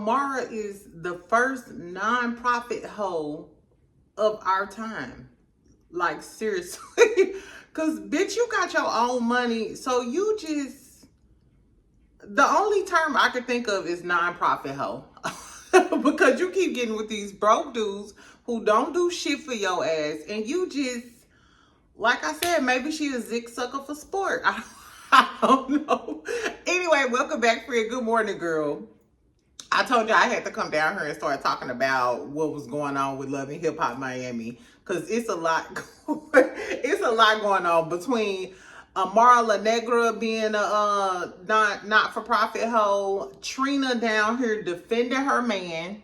Amara is the first non-profit hoe of our time. Like, seriously. Because, bitch, you got your own money. So you just, the only term I can think of is non-profit hoe. Because you keep getting with these broke dudes who don't do shit for your ass. And you just, like I said, maybe she a zig sucker for sport. I don't know. Anyway, welcome back, friend. Good morning, girl. I told you I had to come down here and start talking about what was going on with Love and Hip Hop Miami, because it's a lot. It's a lot going on between Amara Negra being a not for profit hoe, Trina down here defending her man,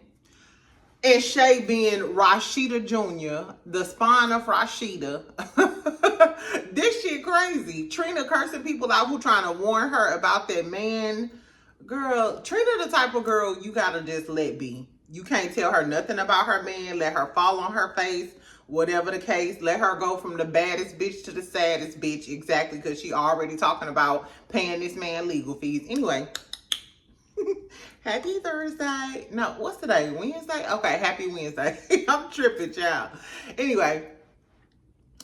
and Shay being Rashida Jr., the spawn of Rashida. This shit crazy. Trina cursing people out who trying to warn her about that man. Girl, Trina the type of girl you gotta just let be. You can't tell her nothing about her man. Let her fall on her face. Whatever the case, let her go from the baddest bitch to the saddest bitch. Exactly, because she already talking about paying this man legal fees. Anyway, happy Thursday. No, what's today? Wednesday? Okay, happy Wednesday. I'm tripping, child. Anyway,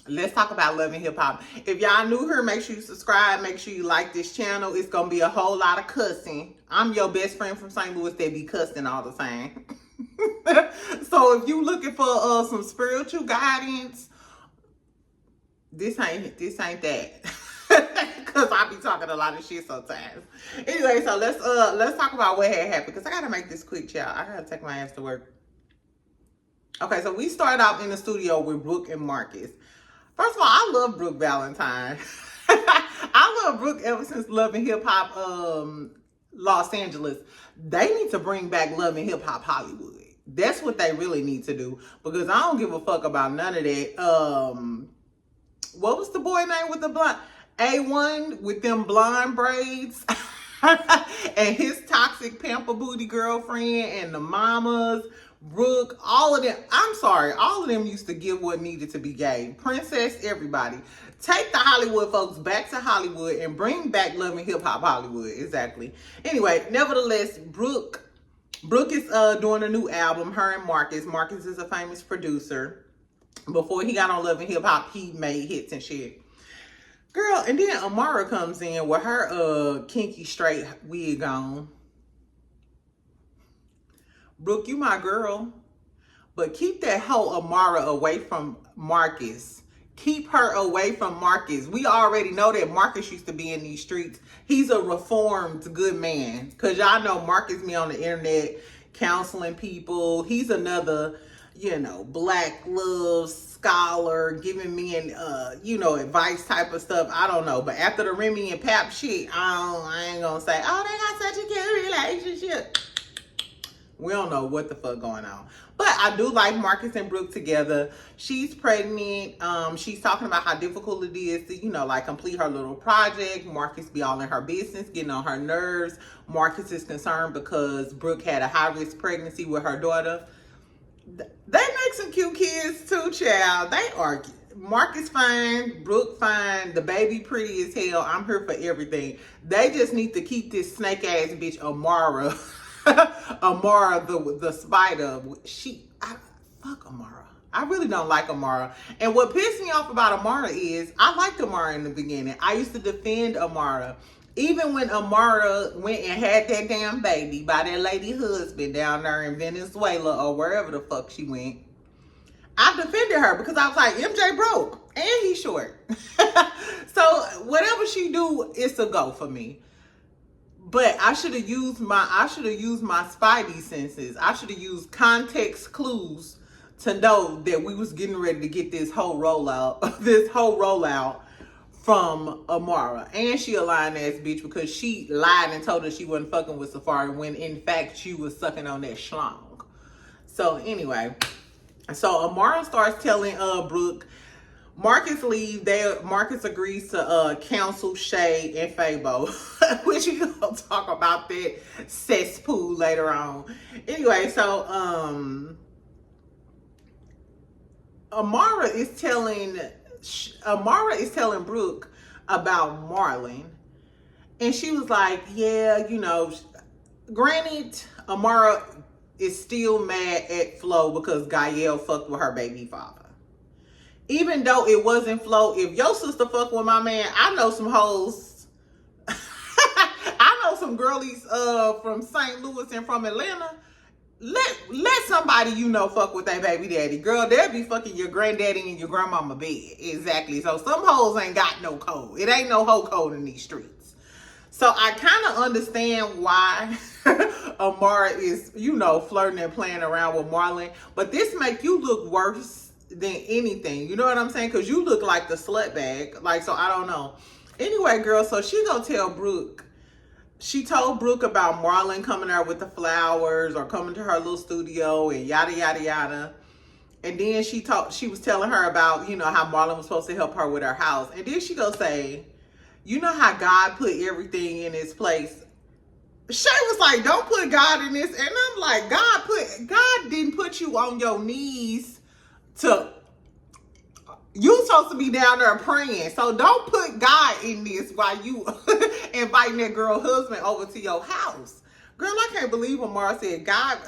let's talk about Love and Hip Hop. If y'all new here, make sure you subscribe. Make sure you like this channel. It's going to be a whole lot of cussing. I'm your best friend from St. Louis that be cussing all the time. So if you looking for some spiritual guidance, this ain't that. Because I be talking a lot of shit sometimes. Anyway, so let's talk about what had happened. Because I got to make this quick, child. I got to take my ass to work. Okay, so we started out in the studio with Brooke and Marcus. First of all, I love Brooke Valentine. I love Brooke ever since Love and Hip Hop Los Angeles. They need to bring back Love and Hip Hop Hollywood. That's what they really need to do. Because I don't give a fuck about none of that. What was the boy name with the blonde? A1 with them blonde braids. And his toxic pamper booty girlfriend and the mamas. Brooke, all of them, I'm sorry, all of them used to give what needed to be gave. Princess, everybody. Take the Hollywood folks back to Hollywood and bring back Love and Hip Hop Hollywood. Exactly. Anyway, nevertheless, Brooke is doing a new album, her and Marcus. Marcus is a famous producer. Before he got on Love and Hip Hop, he made hits and shit. Girl, and then Amara comes in with her kinky straight wig on. Brooke, you my girl, but keep that hoe Amara away from Marcus. Keep her away from Marcus. We already know that Marcus used to be in these streets. He's a reformed good man. Because y'all know Marcus be on the internet counseling people. He's another, black love scholar, giving men, advice type of stuff. I don't know. But after the Remy and Pap shit, I ain't going to say, oh, they got such a good relationship. We don't know what the fuck going on. But I do like Marcus and Brooke together. She's pregnant. She's talking about how difficult it is to, complete her little project. Marcus be all in her business, getting on her nerves. Marcus is concerned because Brooke had a high-risk pregnancy with her daughter. They make some cute kids too, child. They are. Marcus fine, Brooke fine, the baby pretty as hell. I'm here for everything. They just need to keep this snake-ass bitch Amara... Amara, the spider. Fuck Amara. I really don't like Amara. And what pissed me off about Amara is I liked Amara in the beginning. I used to defend Amara. Even when Amara went and had that damn baby by that lady husband down there in Venezuela or wherever the fuck she went, I defended her because I was like, MJ broke and he's short. So whatever she do, it's a go for me. But I should have used my spidey senses. I should have used context clues to know that we was getting ready to get this whole rollout from Amara. And she a lying ass bitch because she lied and told her she wasn't fucking with Safari when in fact she was sucking on that schlong. So anyway, so Amara starts telling Brooke, Marcus leaves. Marcus agrees to counsel Shay and Fabo, which we gonna talk about that cesspool later on. Anyway, so Amara is telling Brooke about Marlon, and she was like, "Yeah, granted, Amara is still mad at Flo because Gael fucked with her baby father. Even though it wasn't Flo, if your sister fucked with my man, I know some hoes. I know some girlies from St. Louis and from Atlanta. Let somebody you know fuck with their baby daddy. Girl, they'll be fucking your granddaddy and your grandmama bed. Exactly. So some hoes ain't got no code. It ain't no hoe code in these streets. So I kind of understand why Amara is, flirting and playing around with Marlon. But this make you look worse than anything. You know what I'm saying? Because you look like the slut bag. Like, so I don't know. Anyway, girl, so she gonna tell Brooke. She told Brooke about Marlon coming there with the flowers or coming to her little studio and yada, yada, yada. And then she was telling her about, how Marlon was supposed to help her with her house. And then she gonna say, you know how God put everything in its place? Shay was like, don't put God in this. And I'm like, God didn't put you on your knees you supposed to be down there praying. So don't put God in this while you inviting that girl husband over to your house. Girl, I can't believe Amara said God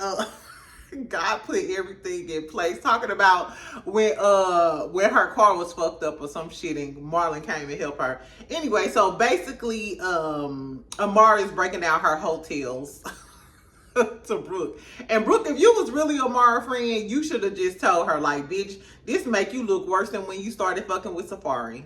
put everything in place. Talking about when her car was fucked up or some shit and Marlon came and helped her. Anyway, so basically Amara is breaking down her hotels to Brooke. And Brooke, if you was really Amara friend, you should have just told her, like, bitch, this make you look worse than when you started fucking with Safari.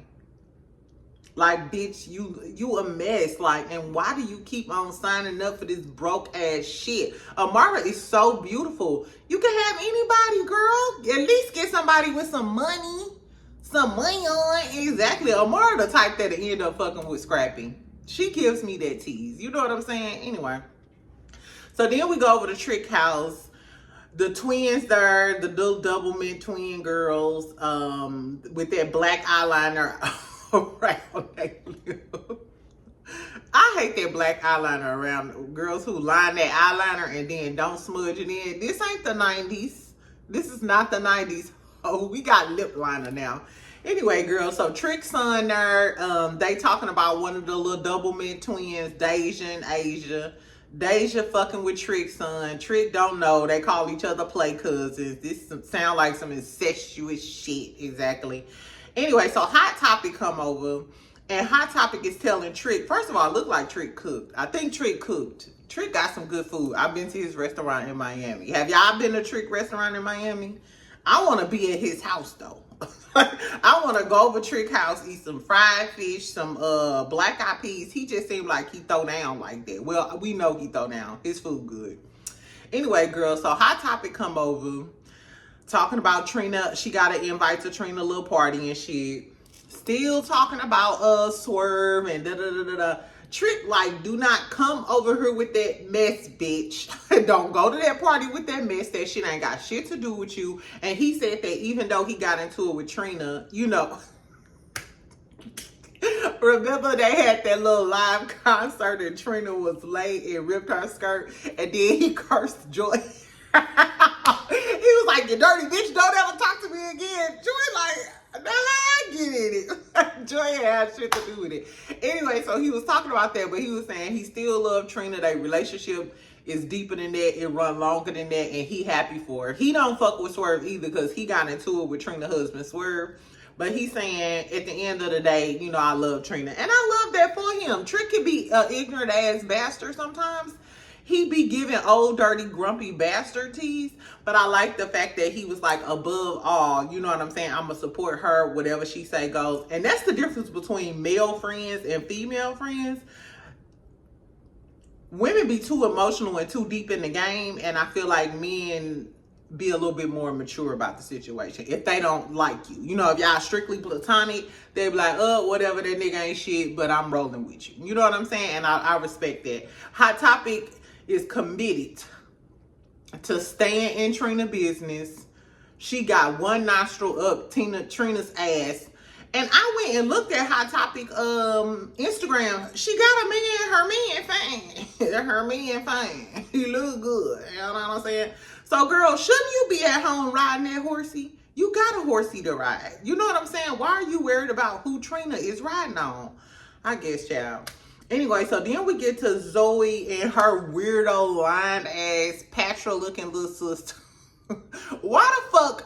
Like, bitch, you a mess. Like, and why do you keep on signing up for this broke ass shit? Amara is so beautiful. You can have anybody, girl. At least get somebody with some money. Some money on. Exactly. Amara the type that end up fucking with Scrappy. She gives me that tease. You know what I'm saying? Anyway. So then we go over to Trick House. The twins there, the little double mint twin girls, with that black eyeliner around their lips. I hate that black eyeliner around girls who line that eyeliner and then don't smudge it in. This ain't the 90s. This is not the 90s. Oh, we got lip liner now. Anyway, girls, so Trick's son there, they talking about one of the little double mint twins, Deja and Asia. Deja fucking with Trick's son. Trick don't know. They call each other play cousins. This sound like some incestuous shit. Exactly. Anyway, so Hot Topic come over. And Hot Topic is telling Trick. First of all, it looked like Trick cooked. I think Trick cooked. Trick got some good food. I've been to his restaurant in Miami. Have y'all been to Trick restaurant in Miami? I want to be at his house, though. I want to go over Trick house, eat some fried fish, some black eyed peas. He just seemed like he throw down like that. Well, we know he throw down. His food good. Anyway, girls, so Hot Topic come over talking about Trina. She got an invite to Trina little party and shit. Still talking about Swerve and da-da-da-da-da. Trick, like, do not come over here with that mess, bitch. Don't go to that party with that mess. That shit ain't got shit to do with you. And he said that even though he got into it with Trina, remember they had that little live concert and Trina was late and ripped her skirt and then he cursed Joy. He was like, you dirty bitch, don't ever talk to me again. Joy like, nah, I get it. Joy had shit to do with it. Anyway, so he was talking about that, but he was saying he still loved Trina. Their relationship is deeper than that. It run longer than that, and he happy for her. He don't fuck with Swerve either because he got into it with Trina's husband, Swerve. But he's saying at the end of the day, I love Trina. And I love that for him. Trick can be an ignorant ass bastard sometimes. He be giving old, dirty, grumpy bastard tease. But I like the fact that he was like, above all, you know what I'm saying? I'm going to support her, whatever she say goes. And that's the difference between male friends and female friends. Women be too emotional and too deep in the game. And I feel like men be a little bit more mature about the situation if they don't like you. If y'all strictly platonic, they be like, whatever, that nigga ain't shit, but I'm rolling with you. You know what I'm saying? And I respect that. Hot Topic is committed to staying in Trina business. She got one nostril up Trina's ass. And I went and looked at Hot Topic Instagram. She got her man fame. Her man fame. He look good. You know what I'm saying? So, girl, shouldn't you be at home riding that horsey? You got a horsey to ride. You know what I'm saying? Why are you worried about who Trina is riding on? I guess, child. Anyway, so then we get to Zoe and her weirdo line ass Patra looking little sister. Why the fuck?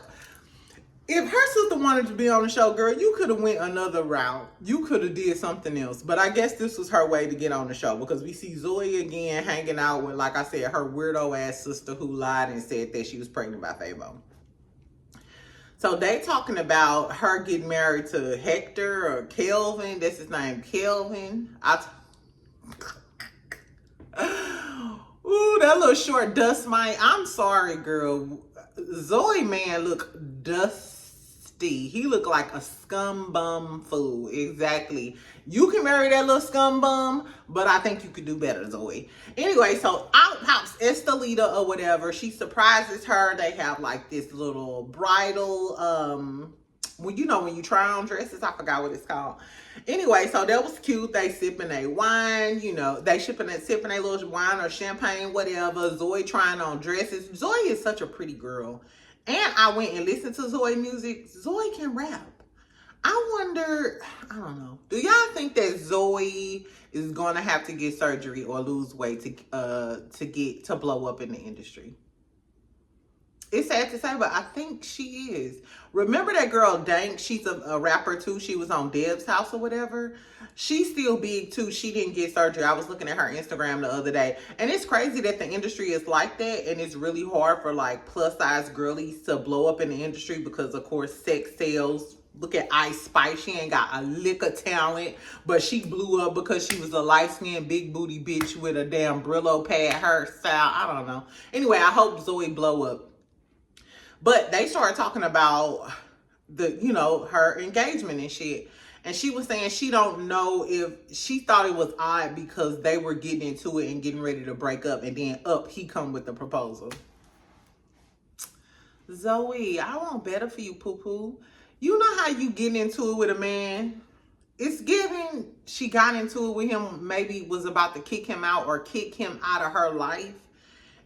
If her sister wanted to be on the show, girl, you could have went another route. You could have did something else. But I guess this was her way to get on the show, because we see Zoe again hanging out with, like I said, her weirdo ass sister who lied and said that she was pregnant by Fabo. So they talking about her getting married to Hector or Kelvin. That's his name, Kelvin. Ooh, that little short dust mite. I'm sorry, girl. Zoe man look dusty. He look like a scum bum fool. Exactly. You can marry that little scum bum, but I think you could do better, Zoe. Anyway, so out pops Estelita or whatever. She surprises her. They have like this little bridal, well, you know, when you try on dresses, I forgot what it's called. Anyway, so that was cute. They sipping a wine, you know, they sipping a little wine or champagne, whatever. Zoe trying on dresses. Zoe is such a pretty girl. And I went and listened to Zoe music. Zoe can rap. I wonder, I don't know. Do y'all think that Zoe is going to have to get surgery or lose weight to blow up in the industry? It's sad to say, but I think she is. Remember that girl Dank? She's a rapper too. She was on Deb's House or whatever. She's still big too. She didn't get surgery. I was looking at her Instagram the other day. And it's crazy that the industry is like that. And it's really hard for like plus size girlies to blow up in the industry because of course sex sells. Look at Ice Spice. She ain't got a lick of talent, but she blew up because she was a light-skinned, big booty bitch with a damn Brillo pad hairstyle. I don't know. Anyway, I hope Zoe blow up. But they started talking about the, you know, her engagement and shit. And she was saying she don't know if she thought it was odd because they were getting into it and getting ready to break up. And then he come with the proposal. Zoe, I want better for you, poo-poo. You know how you get into it with a man? It's given she got into it with him, maybe was about to kick him out or kick him out of her life.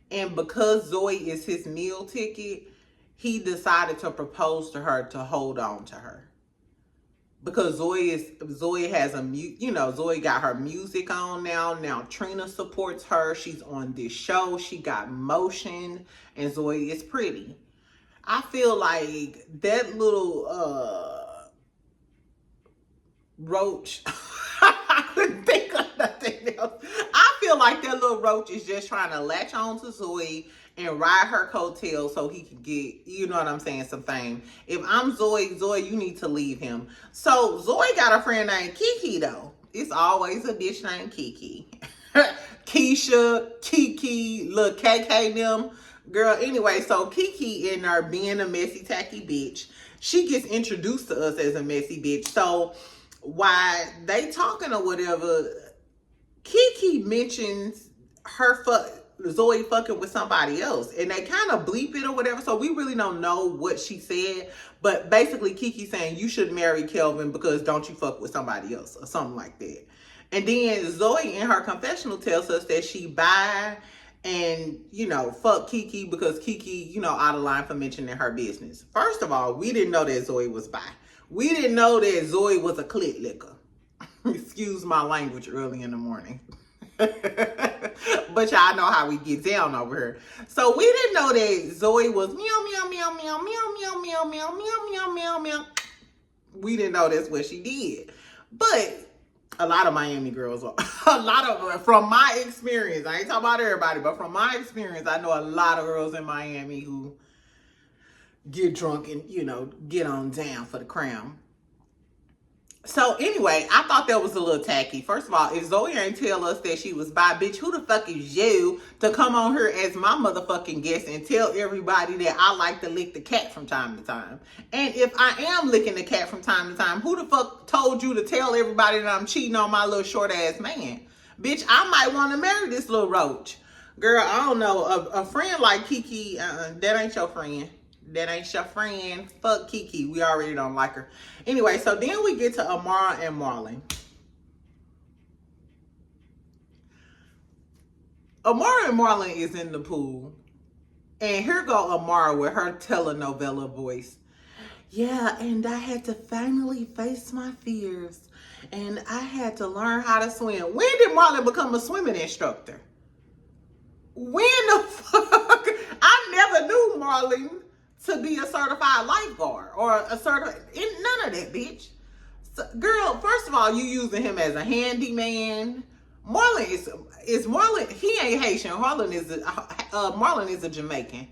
And because Zoe is his meal ticket, he decided to propose to her to hold on to her. Because Zoe has Zoe got her music on now. Now Trina supports her. She's on this show. She got motion and Zoe is pretty. I feel like that little roach, I couldn't think of nothing else. I feel like that little roach is just trying to latch on to Zoe and ride her coattails so he can get, you know what I'm saying, some fame. If I'm Zoe, you need to leave him. So Zoe got a friend named Kiki though. It's always a bitch named Kiki. Keisha, Kiki, little KK them. Girl, anyway, so Kiki in her being a messy, tacky bitch, she gets introduced to us as a messy bitch. So while they talking or whatever, Kiki mentions Zoe fucking with somebody else. And they kind of bleep it or whatever. So we really don't know what she said. But basically Kiki saying you should marry Kelvin because don't you fuck with somebody else or something like that. And then Zoe in her confessional tells us that she bi and, you know, fuck Kiki because Kiki, you know, out of line for mentioning her business. First of all, we didn't know that Zoe was bi. We didn't know that Zoe was a clit licker. Excuse my language early in the morning. But y'all know how we get down over here. So we didn't know that Zoe was meow, meow, meow, meow, meow, meow, meow, meow, meow, meow, meow, meow. We didn't know that's what she did. But a lot of Miami girls are, from my experience, I ain't talking about everybody, but from my experience, I know a lot of girls in Miami who get drunk and, you know, get on down for the crown. So anyway, I thought that was a little tacky. First of all, if Zoe ain't tell us that she was bi, bitch, who the fuck is you to come on here as my motherfucking guest and tell everybody that I like to lick the cat from time to time? And if I am licking the cat from time to time, who the fuck told you to tell everybody that I'm cheating on my little short ass man? Bitch, I might want to marry this little roach. Girl, I don't know. A friend like Kiki, that ain't your friend. That ain't your friend. Fuck Kiki. We already don't like her. Anyway, so then we get to Amara and Marlon. Amara and Marlon is in the pool. And here go Amara with her telenovela voice. Yeah, and I had to finally face my fears. And I had to learn how to swim. When did Marlon become a swimming instructor? When the fuck? I never knew Marlon to be a certified lifeguard or a certified, none of that, bitch. So, girl, first of all, you using him as a handyman. Marlon is Marlon. He ain't Haitian. Marlon is a Jamaican.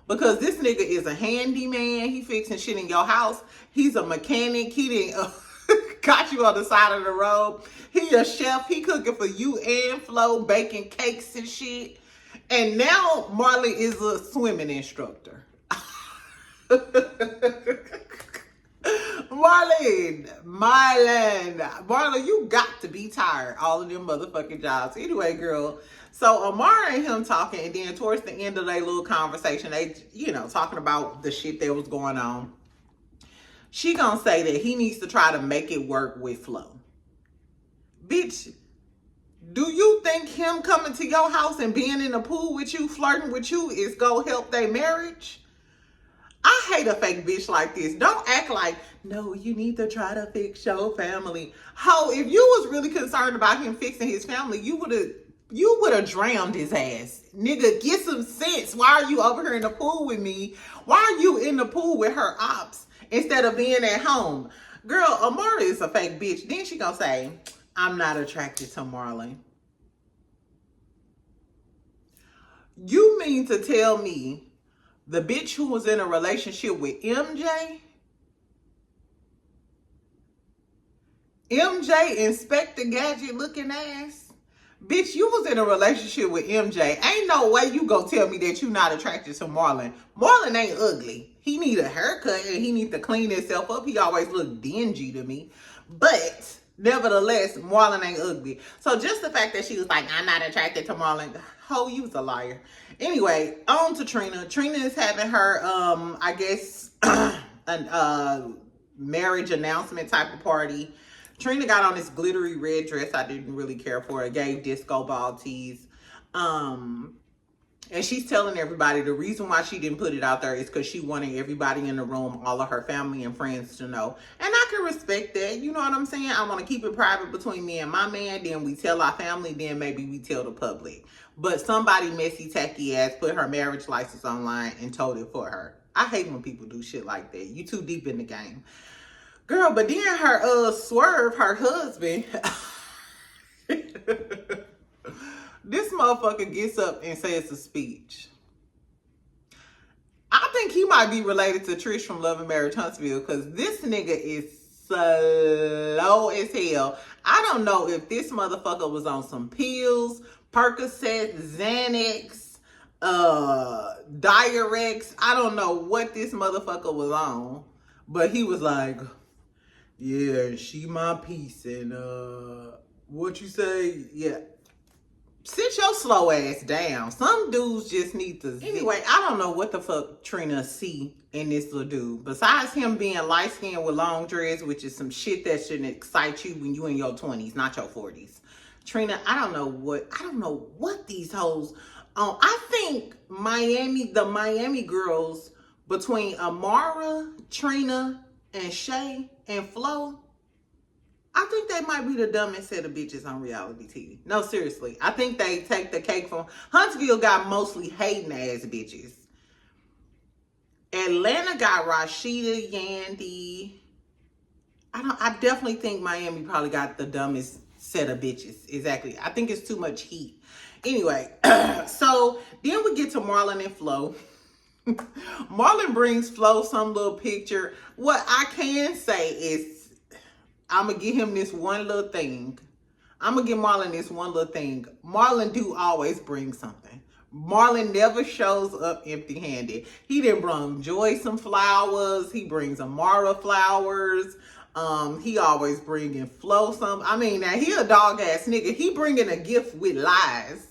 Because this nigga is a handyman. He fixing shit in your house. He's a mechanic. He didn't got you on the side of the road. He a chef. He cooking for you and Flo, baking cakes and shit. And now Marley is a swimming instructor. Marlon, you got to be tired. All of them motherfucking jobs. Anyway, girl. So Amara and him talking, and then towards the end of their little conversation, they, talking about the shit that was going on. She gonna say that he needs to try to make it work with Flo. Bitch, do you think him coming to your house and being in the pool with you, flirting with you, is gonna help their marriage? I hate a fake bitch like this. Don't act like, no, you need to try to fix your family. Ho, if you was really concerned about him fixing his family, you would have drowned his ass. Nigga, get some sense. Why are you over here in the pool with me? Why are you in the pool with her ops instead of being at home? Girl, Amara is a fake bitch. Then she gonna say, I'm not attracted to Marlon. You mean to tell me the bitch who was in a relationship with MJ, Inspector Gadget looking ass, bitch, you was in a relationship with MJ. Ain't no way you gonna tell me that you not attracted to Marlon. Marlon ain't ugly. He need a haircut and he need to clean himself up. He always look dingy to me. But nevertheless, Marlon ain't ugly. So just the fact that she was like, I'm not attracted to Marlon. Ho, you was a liar. Anyway, on to Trina. Trina is having her, I guess, marriage announcement type of party. Trina got on this glittery red dress I didn't really care for. It gave disco ball tees. And she's telling everybody the reason why she didn't put it out there is because she wanted everybody in the room, all of her family and friends, to know. And I can respect that. You know what I'm saying? I want to keep it private between me and my man. Then we tell our family. Then maybe we tell the public. But somebody messy, tacky ass put her marriage license online and told it for her. I hate when people do shit like that. You too deep in the game. Girl, but then her Swerve, her husband, this motherfucker gets up and says a speech. I think he might be related to Trish from Love and Marriage Huntsville, because this nigga is slow as hell. I don't know if this motherfucker was on some pills, Percocet, Xanax, Diurex. I don't know what this motherfucker was on, but he was like, yeah, she my piece, and what you say? Yeah. Sit your slow ass down. Some dudes just need to zip. Anyway, I don't know what the fuck Trina see in this little dude. Besides him being light-skinned with long dreads, which is some shit that shouldn't excite you when you in your 20s, not your 40s. Trina, I don't know what these hoes. I think the Miami girls between Amara, Trina, and Shay and Flo, I think they might be the dumbest set of bitches on reality TV. No, seriously. I think they take the cake from... Huntsville got mostly hating ass bitches. Atlanta got Rashida, Yandy. I definitely think Miami probably got the dumbest set of bitches. Exactly. I think it's too much heat. Anyway, so then we get to Marlon and Flo. Marlon brings Flo some little picture. What I can say is, I'm going to give him this one little thing. I'm going to give Marlon this one little thing. Marlon do always bring something. Marlon never shows up empty-handed. He done brought Joy some flowers. He brings Amara flowers. He always bringing Flo some. I mean, now he a dog-ass nigga. He bringing a gift with lies.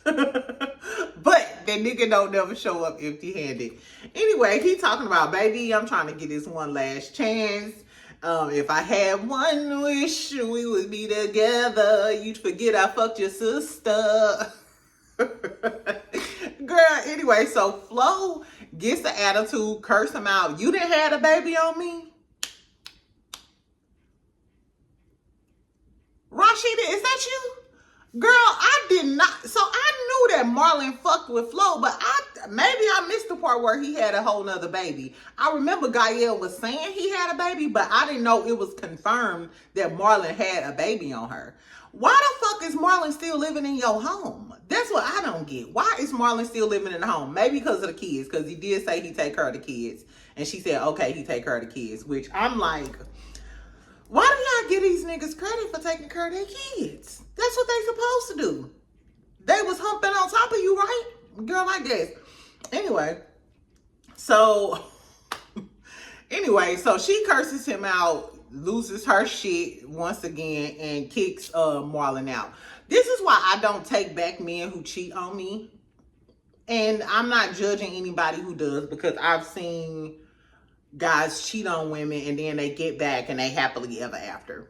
But that nigga don't never show up empty-handed. Anyway, he talking about, baby, I'm trying to get this one last chance. If I had one wish, we would be together. You'd forget I fucked your sister. Girl, anyway, so Flo gets the attitude, curse him out. You didn't have a baby on me? Rashida, is that you? Girl, I did not. So I knew that Marlon fucked with Flo, but maybe I missed the part where he had a whole nother baby. I remember Gael was saying he had a baby, but I didn't know it was confirmed that Marlon had a baby on her. Why the fuck is Marlon still living in your home? That's what I don't get. Why is Marlon still living in the home? Maybe because of the kids, because he did say he take care of the kids. And she said, okay, he take care of the kids, which I'm like, why do y'all give these niggas credit for taking care of their kids? That's what they supposed to do. They was humping on top of you, right? Girl, like this. Anyway, so she curses him out, loses her shit once again, and kicks Marlon out. This is why I don't take back men who cheat on me. And I'm not judging anybody who does, because I've seen guys cheat on women and then they get back and they happily ever after.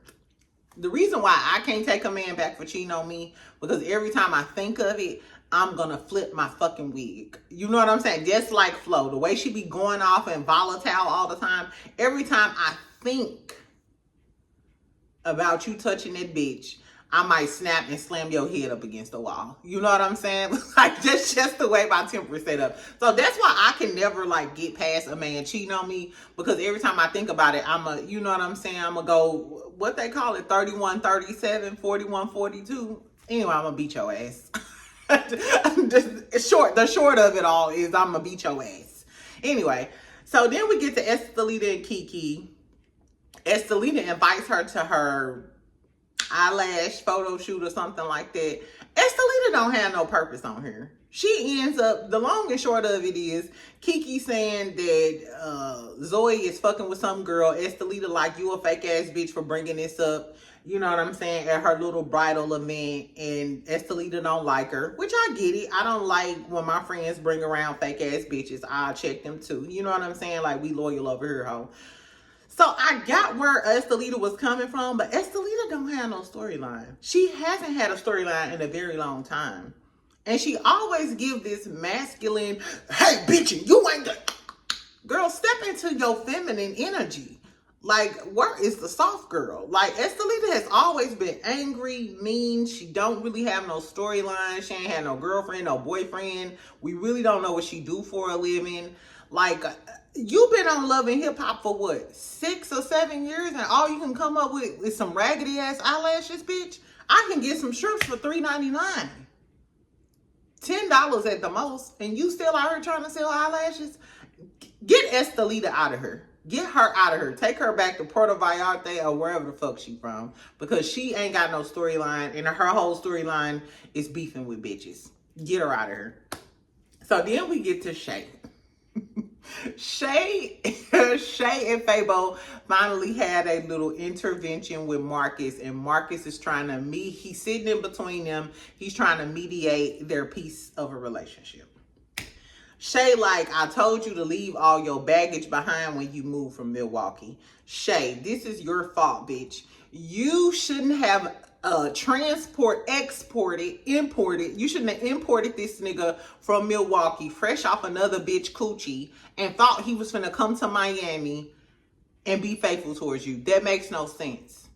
The reason why I can't take a man back for cheating on me, because every time I think of it, I'm gonna flip my fucking wig. You know what I'm saying? Just like Flo, the way she be going off and volatile all the time. Every time I think about you touching that bitch, I might snap and slam your head up against the wall. You know what I'm saying? Like, just the way my temper is set up. So that's why I can never, like, get past a man cheating on me, because every time I think about it, you know what I'm saying? I'm going to go, what they call it, 31, 37, 41, 42. Anyway, I'm going to beat your ass. The short of it all is I'm going to beat your ass. Anyway, so then we get to Estelita and Kiki. Estelita invites her to her eyelash photo shoot or something like that. Estelita don't have no purpose on her. She ends up, the long and short of it is, Kiki saying that Zoe is fucking with some girl. Estelita like, you a fake ass bitch for bringing this up, you know what I'm saying, at her little bridal event. And Estelita don't like her, which I get it. I don't like when my friends bring around fake ass bitches. I'll check them too. You know what I'm saying? Like, we loyal over here, ho. So I got where Estelita was coming from, but Estelita don't have no storyline. She hasn't had a storyline in a very long time. And she always give this masculine, hey, bitch, you ain't the... Girl, step into your feminine energy. Like, where is the soft girl? Like, Estelita has always been angry, mean. She don't really have no storyline. She ain't had no girlfriend, no boyfriend. We really don't know what she do for a living. Like, you've been on Love and Hip Hop for what, 6 or 7 years, and all you can come up with is some raggedy ass eyelashes, bitch? I can get some shrimps for $3.99. $10 at the most, and you still out here trying to sell eyelashes? Get Estelita out of her. Get her out of her. Take her back to Puerto Vallarta or wherever the fuck she from, because she ain't got no storyline, and her whole storyline is beefing with bitches. Get her out of her. So then we get to Shay. Shay and Fabo finally had a little intervention with Marcus, and Marcus is trying to he's sitting in between them. He's trying to mediate their piece of a relationship. Shay like, I told you to leave all your baggage behind when you moved from Milwaukee. Shay, this is your fault, bitch. You shouldn't have imported. You shouldn't have imported this nigga from Milwaukee, fresh off another bitch coochie, and thought he was finna come to Miami and be faithful towards you. That makes no sense.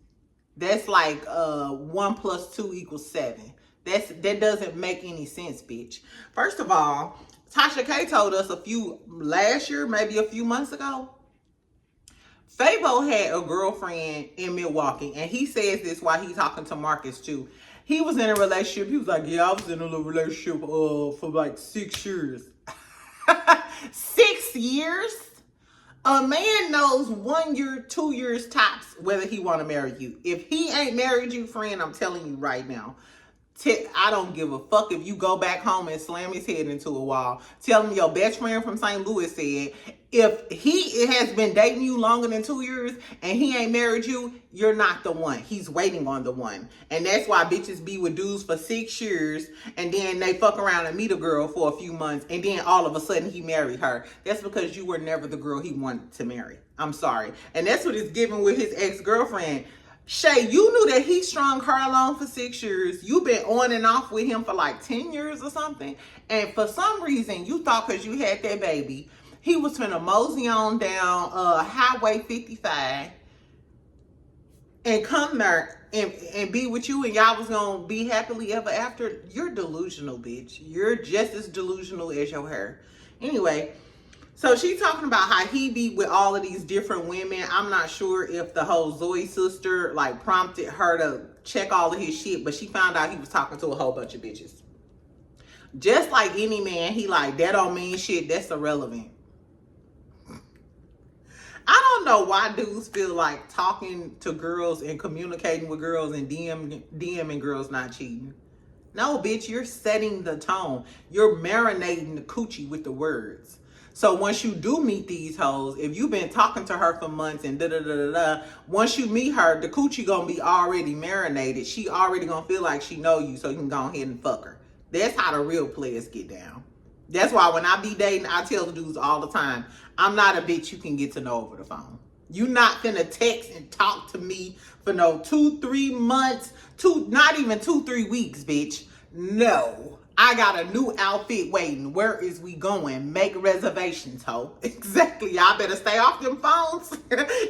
That's like 1 + 2 = 7. That doesn't make any sense, bitch. First of all, Tasha K told us last year, maybe a few months ago, Fabo had a girlfriend in Milwaukee, and he says this while he's talking to Marcus too. He was in a relationship. He was like, yeah, I was in a little relationship for like 6 years. 6 years? A man knows 1 year, 2 years tops whether he want to marry you. If he ain't married you, friend, I'm telling you right now, I don't give a fuck if you go back home and slam his head into a wall. Tell him your best friend from St. Louis said, if he has been dating you longer than 2 years and he ain't married you, you're not the one. He's waiting on the one. And that's why bitches be with dudes for 6 years and then they fuck around and meet a girl for a few months and then all of a sudden he married her. That's because you were never the girl he wanted to marry. I'm sorry. And that's what it's given with his ex-girlfriend. Shay, you knew that he strung her along for 6 years. You've been on and off with him for like 10 years or something. And for some reason, you thought because you had that baby, he was finna mosey on down Highway 55 and come there and be with you and y'all was gonna be happily ever after. You're delusional, bitch. You're just as delusional as your hair. Anyway, so she's talking about how he be with all of these different women. I'm not sure if the whole Zoe sister like prompted her to check all of his shit, but she found out he was talking to a whole bunch of bitches. Just like any man, he like, that don't mean shit. That's irrelevant. I don't know why dudes feel like talking to girls and communicating with girls and DMing girls not cheating. No, bitch, you're setting the tone. You're marinating the coochie with the words. So once you do meet these hoes, if you've been talking to her for months and da-da-da-da-da, once you meet her, the coochie gonna be already marinated. She already gonna feel like she know you, so you can go ahead and fuck her. That's how the real players get down. That's why when I be dating, I tell the dudes all the time, I'm not a bitch you can get to know over the phone. You not finna text and talk to me for no 2-3 months, not even 2-3 weeks, bitch. No. I got a new outfit waiting. Where is we going? Make reservations, ho. Exactly. Y'all better stay off them phones.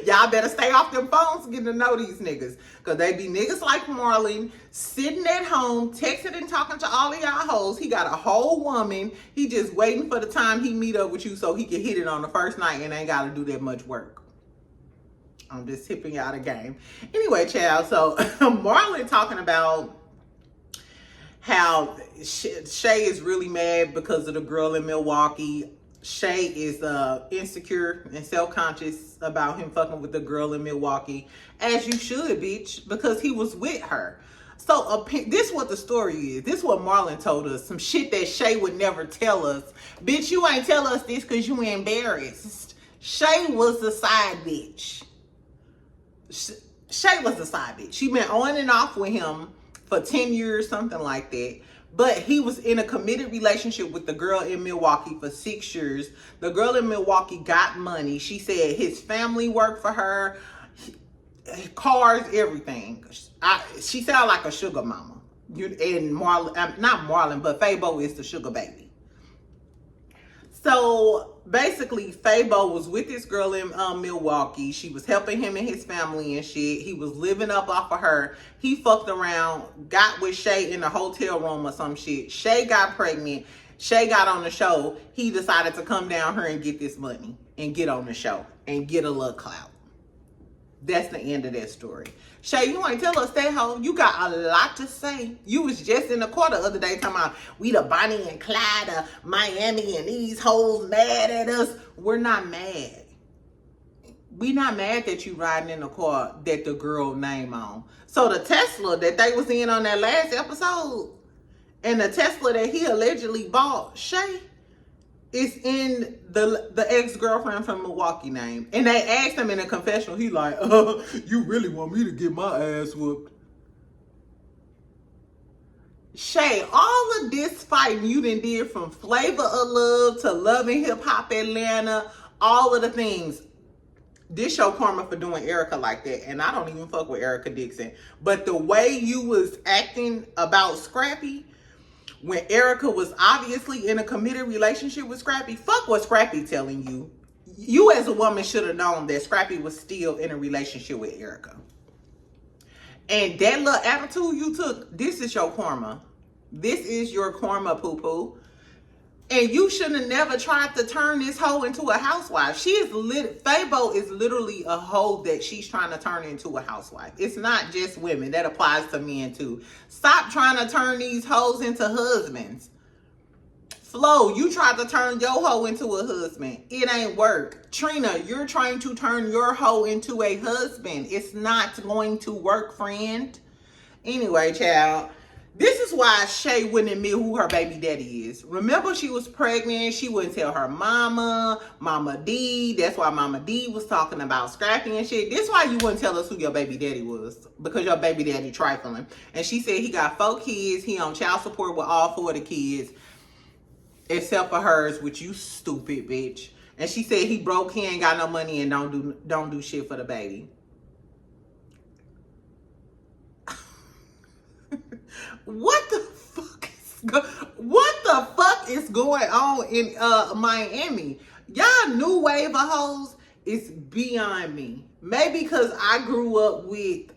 Y'all better stay off them phones getting to know these niggas. Because they be niggas like Marlon sitting at home, texting and talking to all of y'all hoes. He got a whole woman. He just waiting for the time he meet up with you so he can hit it on the first night and ain't got to do that much work. I'm just tipping y'all the game. Anyway, child. So Marlon talking about how Shay is really mad because of the girl in Milwaukee. Shay is insecure and self-conscious about him fucking with the girl in Milwaukee. As you should, bitch, because he was with her. So this is what the story is. This is what Marlon told us. Some shit that Shay would never tell us. Bitch, you ain't tell us this because you embarrassed. Shay was the side bitch. Shay was the side bitch. She been on and off with him for 10 years, something like that. But he was in a committed relationship with the girl in Milwaukee for 6 years. The girl in Milwaukee got money. She said his family worked for her, cars, everything. She sounded like a sugar mama. And Marlon, not Marlon, but Fabo is the sugar baby. So basically, Fabo was with this girl in Milwaukee. She was helping him and his family and shit. He was living up off of her. He fucked around, got with Shay in a hotel room or some shit. Shay got pregnant. Shay got on the show. He decided to come down here and get this money and get on the show and get a little clout. That's the end of that story. Shay, you ain't tell us that, hoe. You got a lot to say. You was just in the court the other day talking about we the Bonnie and Clyde of Miami and these hoes mad at us. We're not mad. We not mad that you riding in the car that the girl name on. So the Tesla that they was in on that last episode and the Tesla that he allegedly bought, Shay, is in the ex-girlfriend from Milwaukee name. And they asked him in a confessional, he like, you really want me to get my ass whooped? Shay, all of this fighting you done did from Flavor of Love to Loving Hip Hop Atlanta, all of the things. This your karma for doing Erica like that. And I don't even fuck with Erica Dixon. But the way you was acting about Scrappy, when Erica was obviously in a committed relationship with Scrappy, fuck what Scrappy telling you. You as a woman should have known that Scrappy was still in a relationship with Erica. And that little attitude you took, this is your karma. This is your karma, poo-poo. And you should have never tried to turn this hoe into a housewife. Fabo is literally a hoe that she's trying to turn into a housewife. It's not just women. That applies to men too. Stop trying to turn these hoes into husbands. Flo, you tried to turn your hoe into a husband. It ain't work. Trina, you're trying to turn your hoe into a husband. It's not going to work, friend. Anyway, child. This is why Shay wouldn't admit who her baby daddy is. Remember, she was pregnant. She wouldn't tell her mama, Mama D. That's why Mama D was talking about Scrappy and shit. This is why you wouldn't tell us who your baby daddy was. Because your baby daddy trifling. And she said he got 4 kids. He on child support with all 4 of the kids. Except for hers, which you stupid bitch. And she said he broke, he ain't got no money and don't do shit for the baby. what the fuck is going on in Miami? Y'all new wave of hoes is beyond me. Maybe because I grew up with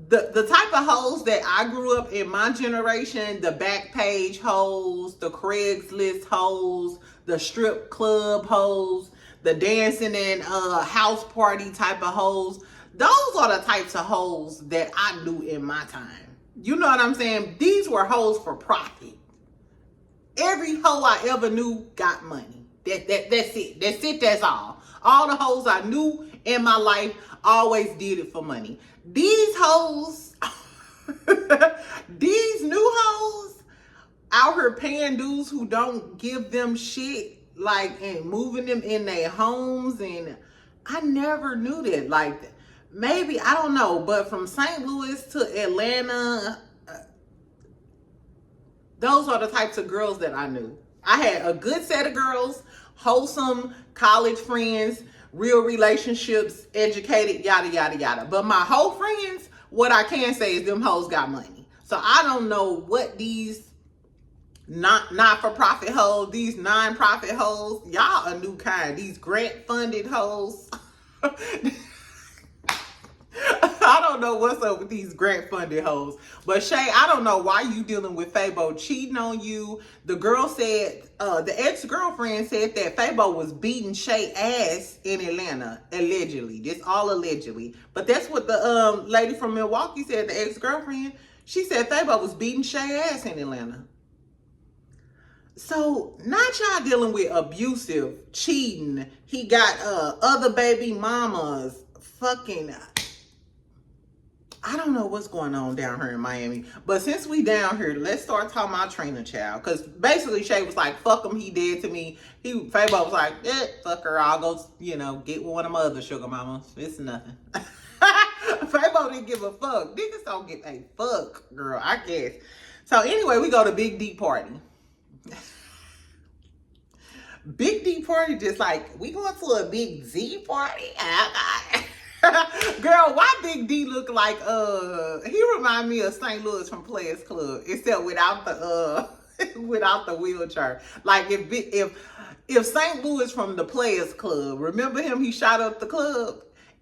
the type of hoes that I grew up in my generation, the Backpage hoes, the Craigslist hoes, the strip club hoes, the dancing and house party type of hoes. Those are the types of hoes that I knew in my time. You know what I'm saying? These were hoes for profit. Every hoe I ever knew got money. That's it. That's it. That's all. All the hoes I knew in my life always did it for money. These hoes, these new hoes out here paying dudes who don't give them shit, like, and moving them in their homes. And I never knew that. Like, maybe, I don't know, but from St. Louis to Atlanta, those are the types of girls that I knew. I had a good set of girls, wholesome college friends, real relationships, educated, yada, yada, yada. But my whole friends, what I can say is them hoes got money. So I don't know what these not-for-profit hoes, these non-profit hoes, y'all a new kind. These grant-funded hoes. I don't know what's up with these grant-funded hoes. But Shay, I don't know why you dealing with Fabo cheating on you. The girl said, the ex-girlfriend said that Fabo was beating Shay ass in Atlanta, allegedly. This all allegedly. But that's what the lady from Milwaukee said, the ex-girlfriend. She said Fabo was beating Shay ass in Atlanta. So, not y'all dealing with abusive, cheating. He got other baby mamas, fucking... I don't know what's going on down here in Miami. But since we down here, let's start talking about Trina, child. Because basically Shay was like, fuck him, he dead to me. Fabo was like, fuck her, I'll go, get with one of my other sugar mamas. It's nothing. Fabo didn't give a fuck. Niggas don't give a fuck, girl, I guess. So anyway, we go to Big D party. Big D party just like, we going to a Big Z party? Girl, why Big D look like he remind me of St. Louis from Players Club, except without the without the wheelchair. Like if St. Louis from the Players Club, remember him, he shot up the club?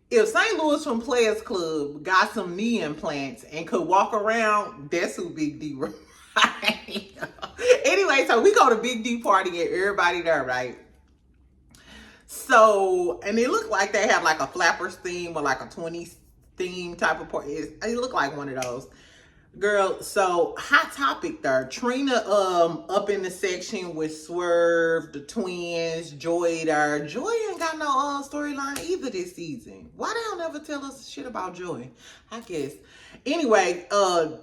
If St. Louis from Players Club got some knee implants and could walk around, that's who Big D reminds. Anyway, so we go to Big D party and everybody there, right? So, and it looked like they have like a Flappers theme or like a 20s theme type of party. It looked like one of those. Girl, so hot topic there. Trina up in the section with Swerve, the twins, Joy there. Joy ain't got no storyline either this season. Why they don't ever tell us shit about Joy? I guess. Anyway,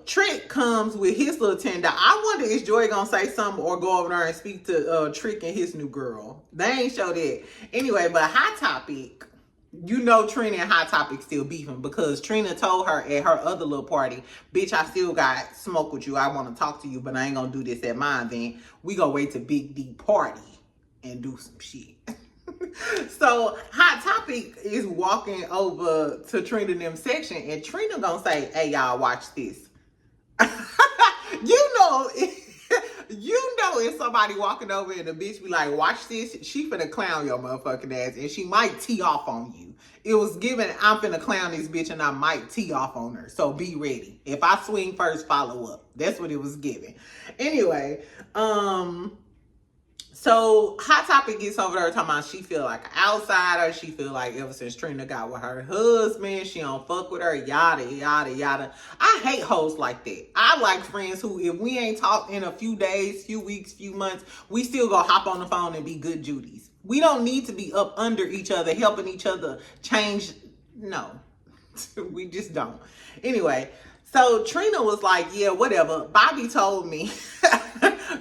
Trick comes with his little tender. I wonder is Joy gonna say something or go over there and speak to Trick and his new girl. They ain't show that. Anyway, but hot topic. You know Trina and Hot Topic still beefing because Trina told her at her other little party, bitch, I still got smoke with you. I want to talk to you, but I ain't going to do this at mine then. We going to wait to Big D party and do some shit. So Hot Topic is walking over to Trina and them section and Trina going to say, hey, y'all, watch this. You know if somebody walking over and the bitch be like, watch this, she finna clown your motherfucking ass and she might tee off on you. It was given, I'm finna clown this bitch and I might tee off on her. So be ready. If I swing first, follow up. That's what it was given. Anyway, so Hot Topic gets over there talking about she feel like an outsider. She feel like ever since Trina got with her husband, she don't fuck with her, yada, yada, yada. I hate hoes like that. I like friends who, if we ain't talked in a few days, few weeks, few months, we still go hop on the phone and be good Judies. We don't need to be up under each other, helping each other change. No, we just don't. Anyway, so Trina was like, yeah, whatever. Bobby told me.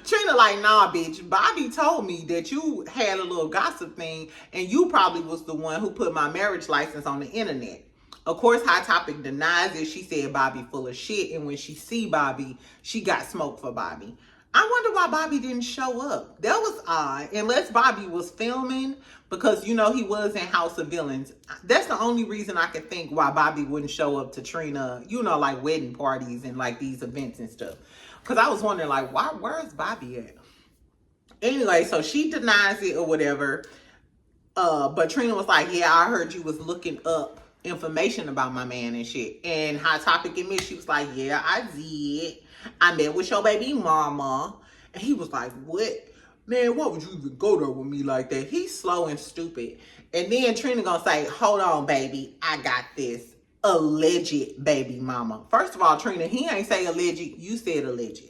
Trina like, nah, bitch. Bobby told me that you had a little gossip thing and you probably was the one who put my marriage license on the internet. Of course, Hot Topic denies it. She said Bobby full of shit. And when she see Bobby, she got smoke for Bobby. I wonder why Bobby didn't show up. That was odd. Unless Bobby was filming, because you know he was in House of Villains. That's the only reason I could think why Bobby wouldn't show up to Trina, you know, like wedding parties and like these events and stuff. Because I was wondering, like, where's Bobby at? Anyway, so she denies it or whatever. But Trina was like, yeah, I heard you was looking up information about my man and shit. And Hot Topic admits, she was like, yeah, I did. I met with your baby mama. And he was like, what? Man, why would you even go there with me like that? He's slow and stupid. And then Trina gonna say, hold on, baby, I got this alleged baby mama. First of all, Trina, he ain't say alleged, you said alleged.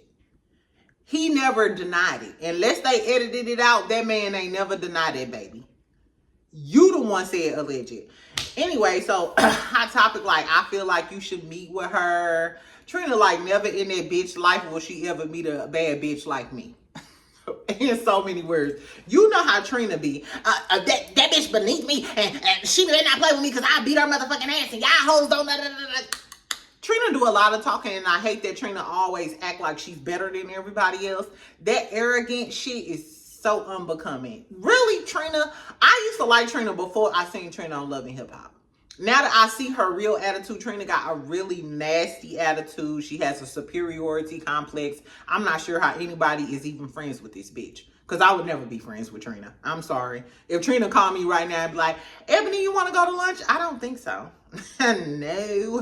He never denied it. Unless they edited it out, that man ain't never denied it, baby. You the one said alleged. Anyway, so Hot Topic, like, I feel like you should meet with her. Trina, like, never in that bitch life will she ever meet a bad bitch like me. In so many words. You know how Trina be. That bitch beneath me, and she better not play with me because I beat her motherfucking ass, and y'all hoes don't. Trina do a lot of talking, and I hate that Trina always act like she's better than everybody else. That arrogant shit is so unbecoming. Really, Trina, I used to like Trina before I seen Trina on Love and Hip Hop. Now that I see her real attitude, Trina got a really nasty attitude. She has a superiority complex. I'm not sure how anybody is even friends with this bitch. Because I would never be friends with Trina. I'm sorry. If Trina called me right now and be like, Ebony, you want to go to lunch? I don't think so. No.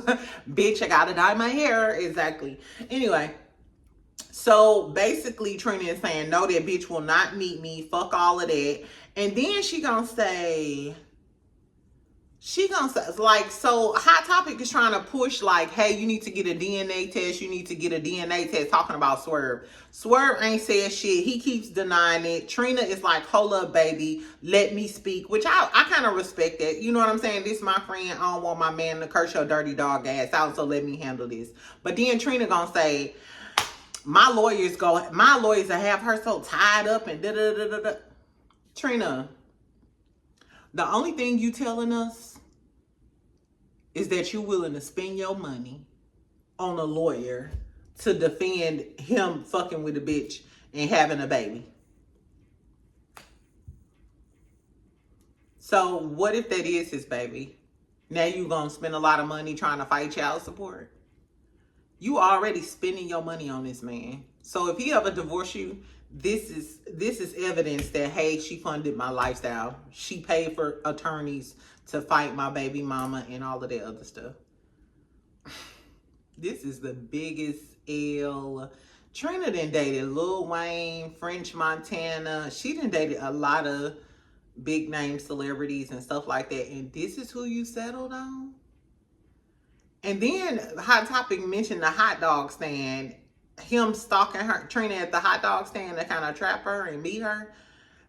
Bitch, I got to dye my hair. Exactly. Anyway. So basically Trina is saying, no, that bitch will not meet me. Fuck all of that. And then she gonna say, like, so Hot Topic is trying to push, like, hey, you need to get a DNA test. You need to get a DNA test, talking about Swerve. Swerve ain't said shit. He keeps denying it. Trina is like, hold up, baby. Let me speak, which I kind of respect that. You know what I'm saying? This is my friend. I don't want my man to curse your dirty dog ass out, so let me handle this. But then Trina gonna say, my lawyers will have her so tied up and da-da-da-da-da. Trina, the only thing you telling us is that you're willing to spend your money on a lawyer to defend him fucking with a bitch and having a baby. So what if that is his baby? Now you gonna spend a lot of money trying to fight child support? You already spending your money on this man. So if he ever divorce you, this is evidence that, hey, she funded my lifestyle. She paid for attorneys to fight my baby mama and all of that other stuff. This is the biggest L. Trina done dated Lil Wayne, French Montana. She done dated a lot of big name celebrities and stuff like that. And this is who you settled on? And then Hot Topic mentioned the hot dog stand, him stalking her, Trina at the hot dog stand to kind of trap her and meet her.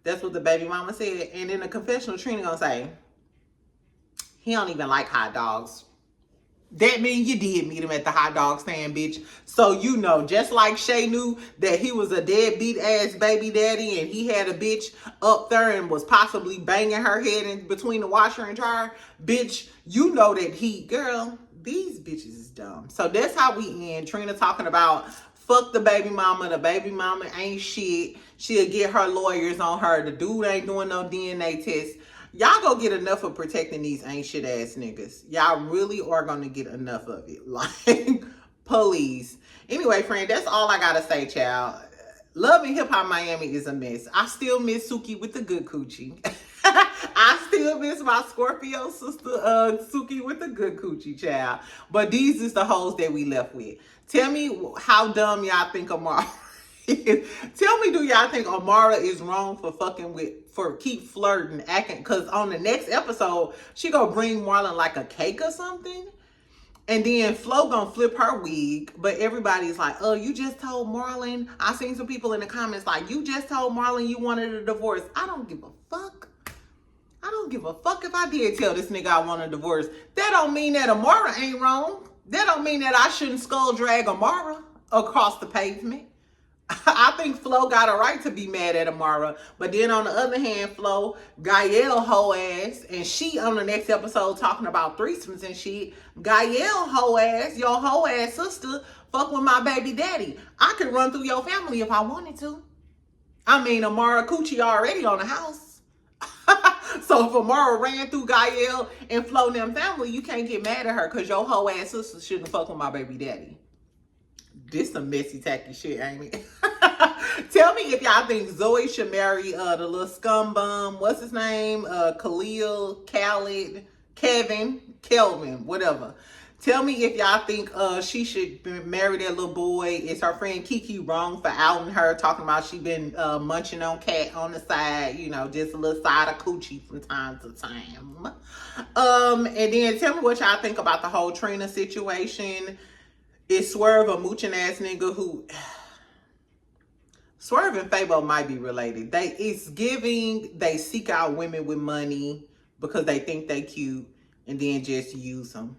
That's what the baby mama said. And in the confessional, Trina gonna say, he don't even like hot dogs. That means you did meet him at the hot dog stand, bitch. So you know, just like Shay knew that he was a deadbeat ass baby daddy and he had a bitch up there and was possibly banging her head in between the washer and dryer, bitch, you know that girl, these bitches is dumb. So that's how we end. Trina talking about fuck the baby mama. The baby mama ain't shit. She'll get her lawyers on her. The dude ain't doing no DNA test. Y'all go get enough of protecting these ain't shit ass niggas. Y'all really are gonna get enough of it. Like, please. Anyway, friend, that's all I gotta say, child. Love and Hip Hop Miami is a mess. I still miss Suki with the good coochie. I still miss my Scorpio sister, Suki with the good coochie, child. But these is the hoes that we left with. Tell me how dumb y'all think Amara is. Tell me, do y'all think Amara is wrong for keep flirting, acting? Because on the next episode, she gonna bring Marlon like a cake or something. And then Flo gonna flip her wig, but everybody's like, oh, you just told Marlon. I seen some people in the comments like, you just told Marlon you wanted a divorce. I don't give a fuck. I don't give a fuck if I did tell this nigga I want a divorce. That don't mean that Amara ain't wrong. That don't mean that I shouldn't skull drag Amara across the pavement. I think Flo got a right to be mad at Amara. But then on the other hand, Flo, Gael hoe ass, and she on the next episode talking about threesomes and shit. Gael hoe ass, your hoe ass sister, fuck with my baby daddy. I could run through your family if I wanted to. I mean, Amara Coochie already on the house. So if Amara ran through Gael and Flo and them family, you can't get mad at her because your whole ass sister shouldn't fuck with my baby daddy. This some messy, tacky shit, ain't it? Tell me if y'all think Zoe should marry the little scum bum. What's his name? Khalil, Khaled, Kelvin, whatever. Tell me if y'all think she should marry that little boy. Is her friend Kiki wrong for outing her, talking about she been munching on cat on the side, you know, just a little side of coochie from time to time. And then tell me what y'all think about the whole Trina situation. Is Swerve a mooching ass nigga who... Swerve and Fabo might be related. It's giving, they seek out women with money because they think they cute and then just use them.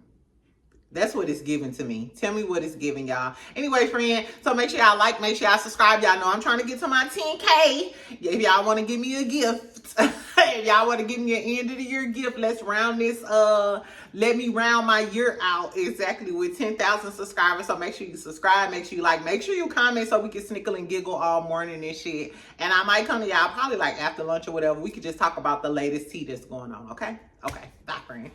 That's what it's giving to me. Tell me what it's giving, y'all. Anyway, friend, so make sure y'all like, make sure y'all subscribe. Y'all know I'm trying to get to my 10K. If y'all want to give me a gift, if y'all want to give me an end of the year gift, let's round this, let me round my year out exactly with 10,000 subscribers. So make sure you subscribe, make sure you like, make sure you comment so we can snickle and giggle all morning and shit. And I might come to y'all probably like after lunch or whatever. We could just talk about the latest tea that's going on, okay? Okay, bye, friend.